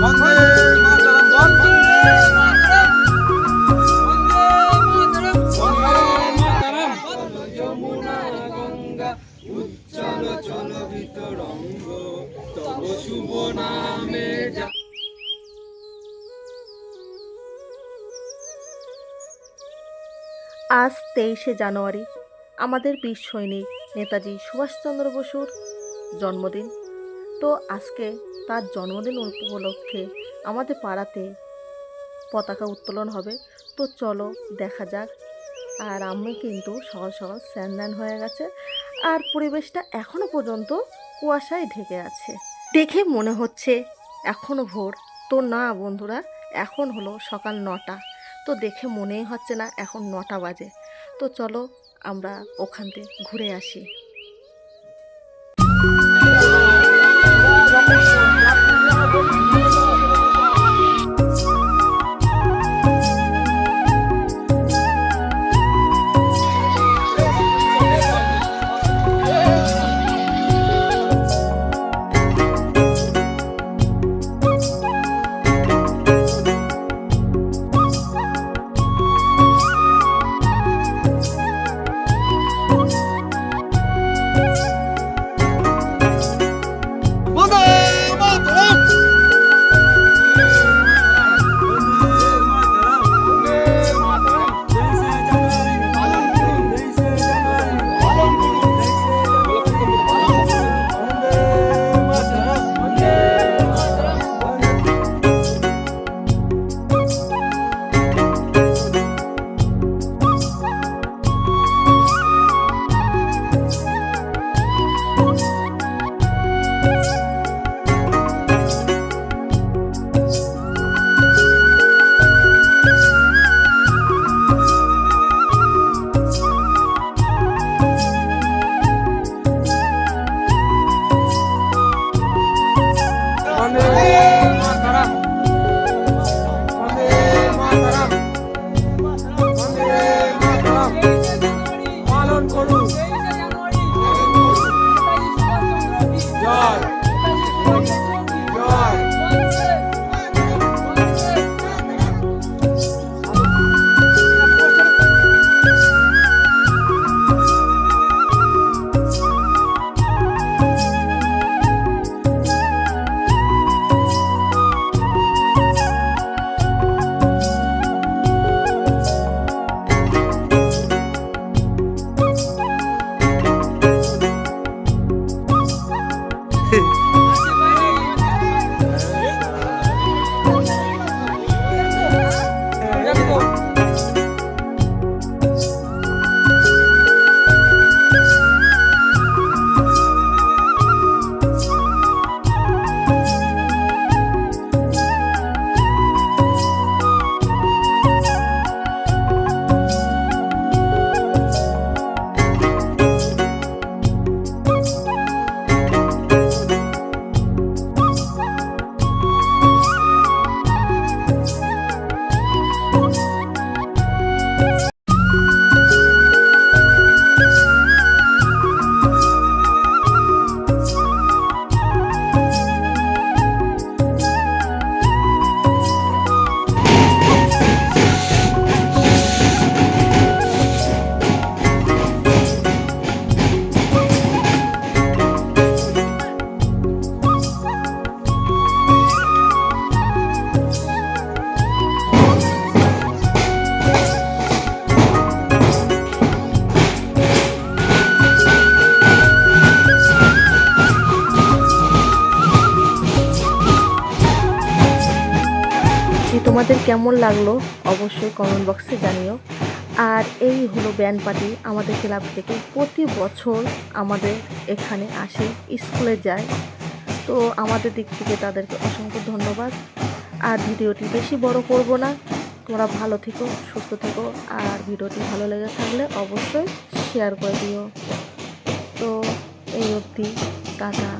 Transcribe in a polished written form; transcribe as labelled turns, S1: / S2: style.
S1: বন্দে মাতরম, বন্দে মাতরম, বন্দে মাতরম, বন্দে মাতরম। যমুনা গঙ্গা উজ্জ্বল চলবিত রঙ্গ, তব শুভ নামে
S2: আজ 23শে জানুয়ারি আমাদের বীর সৈনিক নেতাজি সুভাষচন্দ্র বসুর জন্মদিন। তো আজকে তার জন্মদিন উপলক্ষে আমাদের পাড়াতে পতাকা উত্তোলন হবে। তো চলো দেখা যাক। আর আমি কিন্তু সকাল সকাল স্নান হয়ে গেছে, আর পরিবেশটা এখনো পর্যন্ত কুয়াশায় ঢেকে আছে। দেখে মনে হচ্ছে এখনো ভোর, তো না বন্ধুরা, এখন হলো সকাল 9টা। তো দেখে মনেই হচ্ছে না এখন 9টা বাজে। তো চলো আমরা ওখান থেকে ঘুরে আসি। তোমাদের কেমন লাগলো অবশ্যই কমেন্ট বক্সে জানিও। আর এই হলো ব্যান্ড পার্টি আমাদের ক্লাব থেকে প্রতি বছর আমাদের এখানে আসে, স্কুলে যায়। তো আমাদের দিক থেকে তাদেরকে অসংখ্য ধন্যবাদ। আর ভিডিওটি বেশি বড় করব না, তোমরা ভালো থেকো, সুস্থ থেকো। আর ভিডিওটি ভালো লেগে থাকলে অবশ্যই শেয়ার করে দিও। তো এই অবধি, টাটা।